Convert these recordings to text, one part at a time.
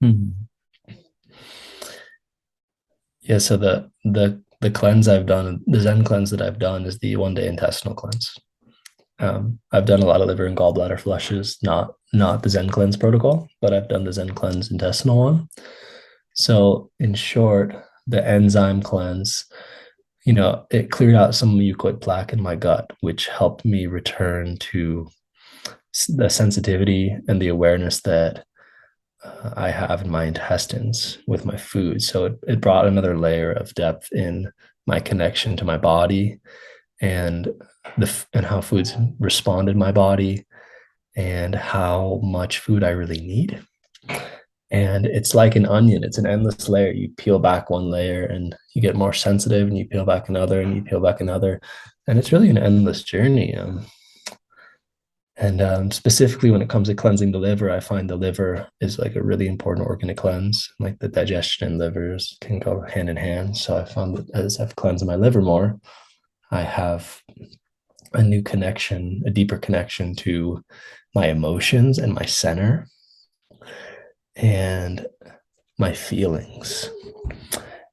Mhm. Yeah, so the cleanse I've done, the Zen cleanse that I've done is the 1 day intestinal cleanse. I've done a lot of liver and gallbladder flushes, not the Zen cleanse protocol, but I've done the Zen cleanse intestinal one. So in short, the enzyme cleanse, it cleared out some mucoid plaque in my gut, which helped me return to the sensitivity and the awareness that I have in my intestines with my food. So it brought another layer of depth in my connection to my body and and how foods responded my body and how much food I really need. And it's like an onion, it's an endless layer. You peel back one layer and you get more sensitive, and you peel back another and you peel back another. And it's really an endless journey. And specifically when it comes to cleansing the liver, I find the liver is like a really important organ to cleanse. Like the digestion and livers can go hand in hand. So I found that as I've cleansed my liver more, I have a new connection, a deeper connection to my emotions and my center and my feelings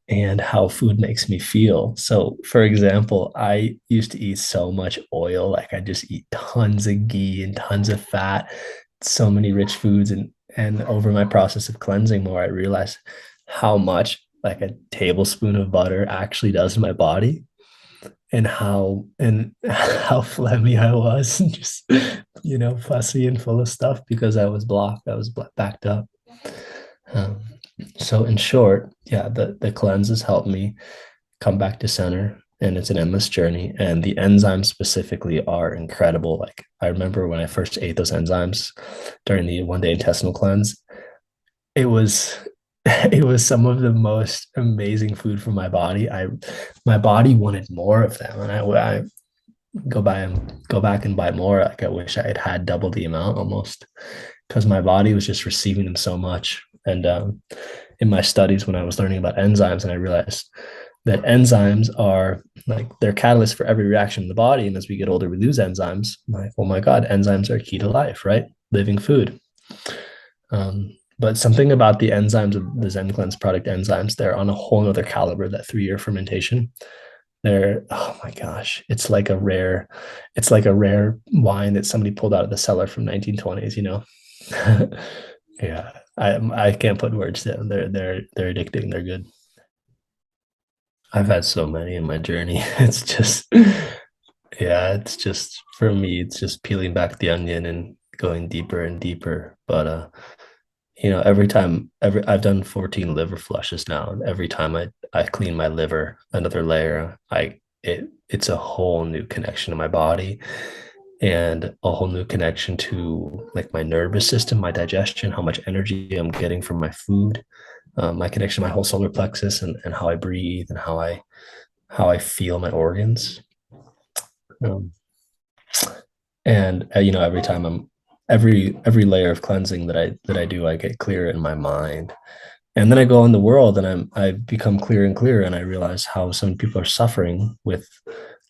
and how food makes me feel. So, for example, I used to eat so much oil, like I just eat tons of ghee and tons of fat, so many rich foods, and over my process of cleansing more, I realized how much like a tablespoon of butter actually does to my body and how phlegmy I was and just fussy and full of stuff because I was blocked, I was backed up. Um, so in short, yeah, the cleanses help me come back to center, and it's an endless journey. And the enzymes specifically are incredible. Like I remember when I first ate those enzymes during the 1 day intestinal cleanse, it was it was some of the most amazing food for my body. My body wanted more of them, and I go back and buy more. Like I wish I had had double the amount almost, because my body was just receiving them so much. And in my studies, when I was learning about enzymes, and I realized that enzymes are like they're catalysts for every reaction in the body. And as we get older, we lose enzymes. I'm like, oh my God, enzymes are key to life, right? Living food. But something about the enzymes of the ZenCleanz product enzymes, they're on a whole other caliber, that 3 year fermentation. They're, oh my gosh, it's like a rare wine that somebody pulled out of the cellar from 1920s, you know? Yeah, I can't put words to them. They're addicting. They're good. I've had so many in my journey. It's just, yeah, it's just for me, it's just peeling back the onion and going deeper and deeper. But every I've done 14 liver flushes now, and every time I clean my liver another layer, it's a whole new connection to my body and a whole new connection to like my nervous system, my digestion, how much energy I'm getting from my food, my connection to my whole solar plexus, and how I breathe and how I feel my organs. Um, and every time every layer of cleansing that I do, I get clearer in my mind. And then I go in the world and I become clearer and clearer, and I realize how some people are suffering with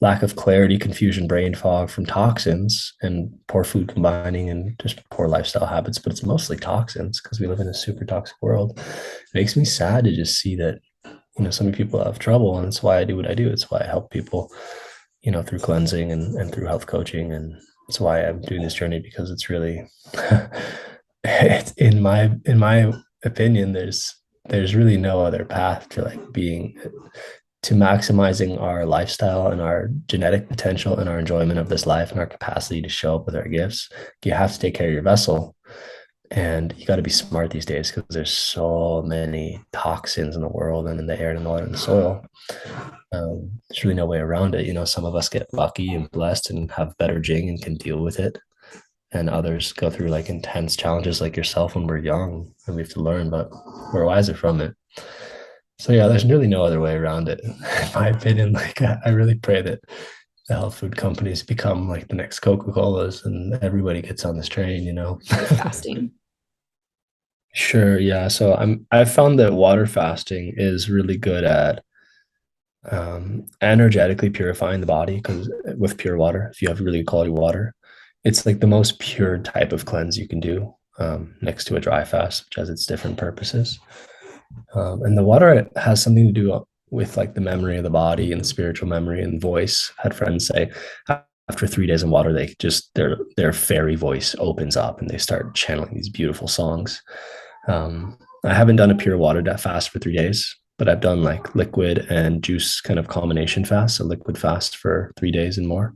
lack of clarity, confusion, brain fog from toxins and poor food combining and just poor lifestyle habits. But it's mostly toxins because we live in a super toxic world. It makes me sad to just see that so many people have trouble, and it's why I do what I do. It's why I help people through cleansing and through health coaching. And that's why I'm doing this journey, because it's really, it's in my opinion, there's really no other path to like being to maximizing our lifestyle and our genetic potential and our enjoyment of this life and our capacity to show up with our gifts. You have to take care of your vessel, and you got to be smart these days because there's so many toxins in the world and in the air and in the water and the soil. There's really no way around it. Some of us get lucky and blessed and have better jing and can deal with it. And others go through like intense challenges like yourself when we're young and we have to learn, but we're wiser from it. So yeah, there's really no other way around it, in my opinion. Like I really pray that the health food companies become like the next Coca-Colas and everybody gets on this train. Water fasting. Sure, yeah. So I've found that water fasting is really good at energetically purifying the body, because with pure water, if you have really good quality water, it's like the most pure type of cleanse you can do. next to a dry fast, which has its different purposes. And the water has something to do with like the memory of the body and the spiritual memory and voice. I had friends say after 3 days in water, they just their fairy voice opens up and they start channeling these beautiful songs. I haven't done a pure water fast for 3 days, but I've done like liquid and juice kind of combination fast, a liquid fast for 3 days and more.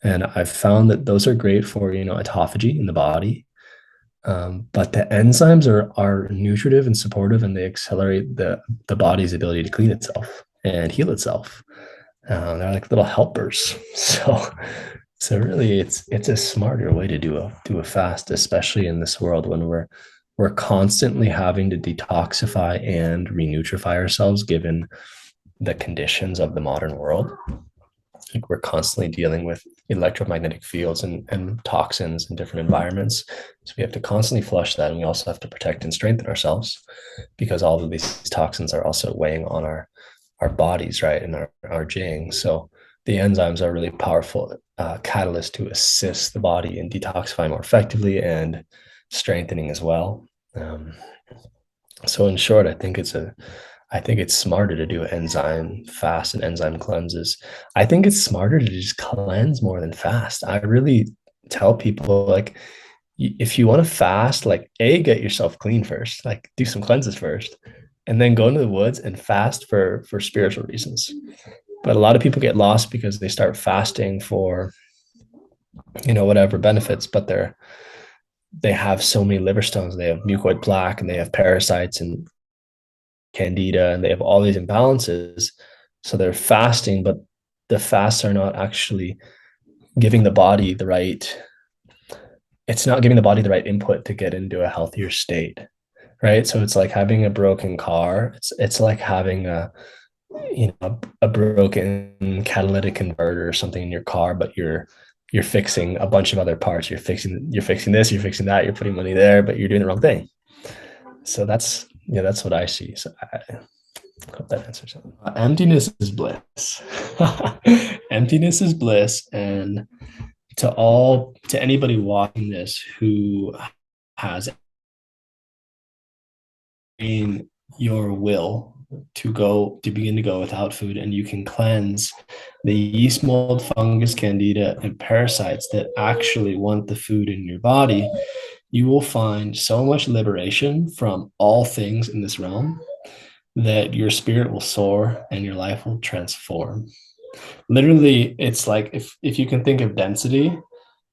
And I've found that those are great for, autophagy in the body. But the enzymes are nutritive and supportive, and they accelerate the body's ability to clean itself and heal itself. They're like little helpers. So really, it's a smarter way to do a fast, especially in this world when we're constantly having to detoxify and renutrify ourselves, given the conditions of the modern world. Like we're constantly dealing with electromagnetic fields and toxins in different environments. So we have to constantly flush that. And we also have to protect and strengthen ourselves because all of these toxins are also weighing on our bodies, right? And our jing. So the enzymes are really powerful catalyst to assist the body in detoxifying more effectively and strengthening as well. So in short, I think it's smarter to do enzyme fast and enzyme cleanses. I think it's smarter to just cleanse more than fast. I really tell people like if you want to fast, like get yourself clean first, like do some cleanses first, and then go into the woods and fast for spiritual reasons. But a lot of people get lost because they start fasting for whatever benefits, but they have so many liver stones, they have mucoid plaque, and they have parasites and candida, and they have all these imbalances. So they're fasting, but the fasts are not actually giving the body the right, it's not giving the body the right input to get into a healthier state, right? So it's like having a broken car. It's like having a broken catalytic converter or something in your car, but you're fixing a bunch of other parts. You're fixing this, you're fixing that, you're putting money there, but you're doing the wrong thing. So that's what I see. So I hope that answers it. Emptiness is bliss. Emptiness is bliss. And to anybody watching this who has in your will to begin to go without food, and you can cleanse the yeast, mold, fungus, candida, and parasites that actually want the food in your body, you will find so much liberation from all things in this realm that your spirit will soar and your life will transform. Literally, it's like if you can think of density,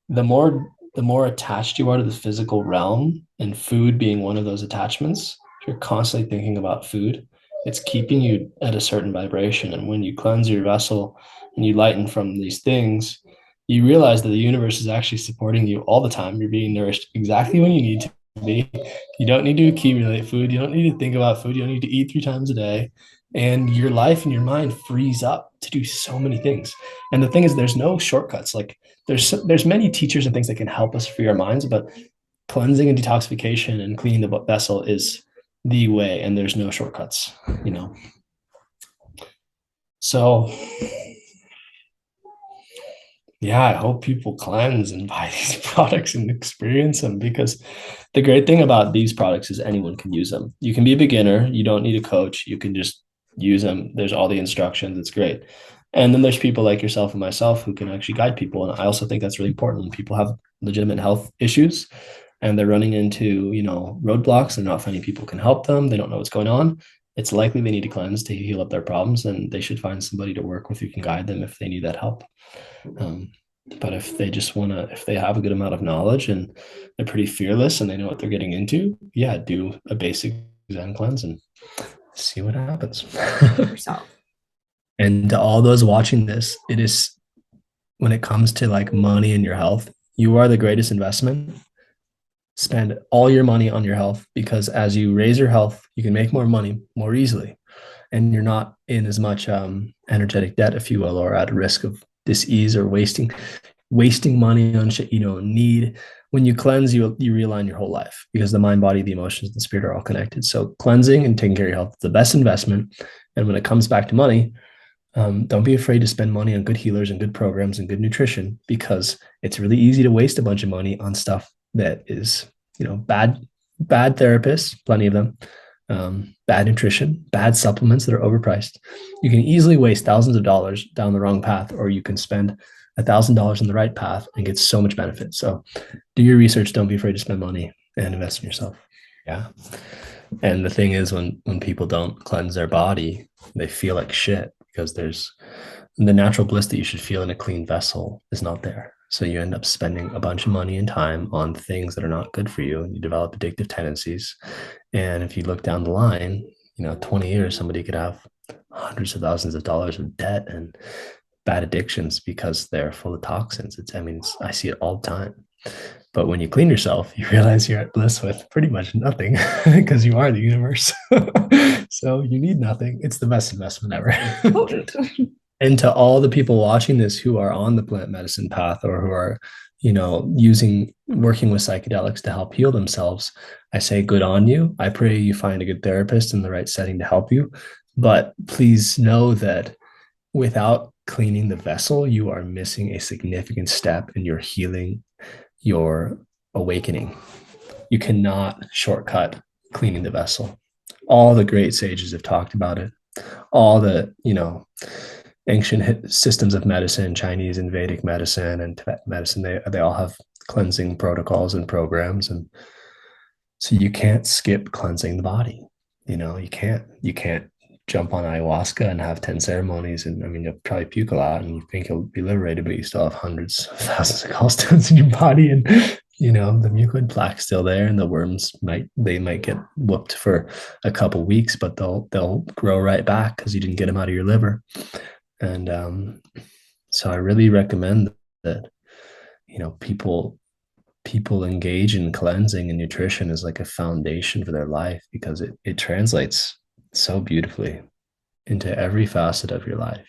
the more attached you are to the physical realm, and food being one of those attachments, if you're constantly thinking about food, it's keeping you at a certain vibration. And when you cleanse your vessel and you lighten from these things, you realize that the universe is actually supporting you all the time. You're being nourished exactly when you need to be. You don't need to accumulate food. You don't need to think about food. You don't need to eat 3 times a day. And your life and your mind frees up to do so many things. And the thing is, there's no shortcuts. Like there's many teachers and things that can help us free our minds, but cleansing and detoxification and cleaning the vessel is the way, and there's no shortcuts, So yeah, I hope people cleanse and buy these products and experience them, because the great thing about these products is anyone can use them. You can be a beginner. You don't need a coach. You can just use them. There's all the instructions. It's great. And then there's people like yourself and myself who can actually guide people. And I also think that's really important when people have legitimate health issues and they're running into, roadblocks. They're not finding people who can help them. They don't know what's going on. It's likely they need to cleanse to heal up their problems, and they should find somebody to work with who can guide them if they need that help. But if they just if they have a good amount of knowledge and they're pretty fearless and they know what they're getting into, do a basic ZenCleanz and see what happens. And to all those watching this, it is, when it comes to like money and your health, you are the greatest investment. Spend all your money on your health, because as you raise your health, you can make more money more easily, and you're not in as much energetic debt, if you will, or at risk of dis-ease or wasting money on shit you don't need. When you cleanse, you realign your whole life, because the mind, body, the emotions, and the spirit are all connected. So cleansing and taking care of your health is the best investment. And when it comes back to money, don't be afraid to spend money on good healers and good programs and good nutrition, because it's really easy to waste a bunch of money on stuff that is bad therapists, plenty of them, bad nutrition, bad supplements that are overpriced. You can easily waste thousands of dollars down the wrong path, or you can spend $1,000 in the right path and get so much benefit. So do your research. Don't be afraid to spend money and invest in yourself. Yeah. And the thing is, when people don't cleanse their body, they feel like shit because there's the natural bliss that you should feel in a clean vessel is not there. So you end up spending a bunch of money and time on things that are not good for you, and you develop addictive tendencies. And if you look down the line, 20 years, somebody could have hundreds of thousands of dollars of debt and bad addictions because they're full of toxins. I see it all the time. But when you clean yourself, you realize you're at bliss with pretty much nothing because you are the universe. So you need nothing. It's the best investment ever. And to all the people watching this who are on the plant medicine path or who are, working with psychedelics to help heal themselves, I say good on you. I pray you find a good therapist in the right setting to help you. But please know that without cleaning the vessel, you are missing a significant step in your healing, your awakening. You cannot shortcut cleaning the vessel. All the great sages have talked about it. All the, ancient systems of medicine, Chinese and Vedic medicine and Tibetan medicine, they all have cleansing protocols and programs. And so you can't skip cleansing the body. You can't jump on ayahuasca and have 10 ceremonies. And you'll probably puke a lot and you think you'll be liberated, but you still have hundreds of thousands of gallstones in your body. And, the mucoid plaque's still there, and the worms might get whooped for a couple weeks, but they'll grow right back because you didn't get them out of your liver. And so I really recommend that, people engage in cleansing and nutrition as like a foundation for their life, because it translates so beautifully into every facet of your life.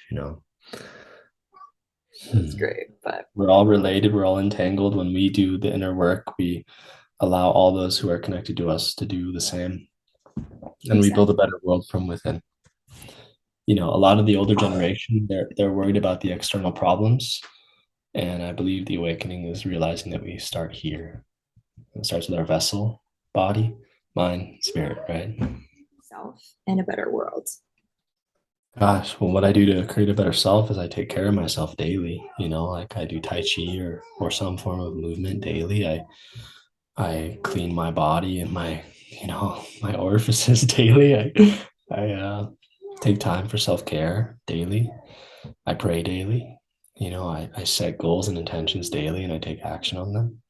That's great. But We're all related, we're all entangled. When we do the inner work, we allow all those who are connected to us to do the same, and we build a better world from within. A lot of the older generation, they're worried about the external problems, and I believe the awakening is realizing that we start here. It starts with our vessel, body, mind, spirit, right? self and a better world. Gosh, well, what I do to create a better self is I take care of myself daily. Like I do Tai Chi or some form of movement daily. I clean my body and my orifices daily. I take time for self-care daily. I pray daily. I set goals and intentions daily, and I take action on them.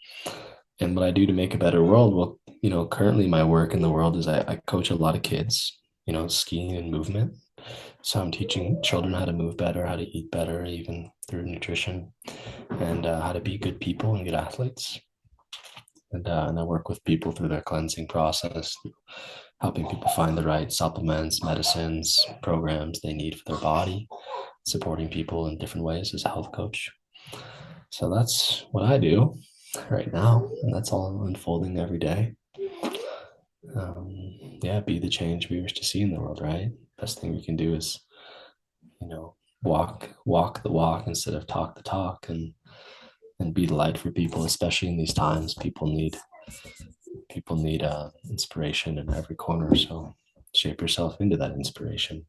And what I do to make a better world, well, currently my work in the world is I coach a lot of kids, skiing and movement. So I'm teaching children how to move better, how to eat better, even through nutrition, and how to be good people and good athletes. And I work with people through their cleansing process, helping people find the right supplements, medicines, programs they need for their body, supporting people in different ways as a health coach. So that's what I do right now, and that's all unfolding every day. Yeah, be the change we wish to see in the world, right? Best thing we can do is, walk the walk instead of talk the talk, and be the light for people, especially in these times. People need inspiration in every corner. So shape yourself into that inspiration.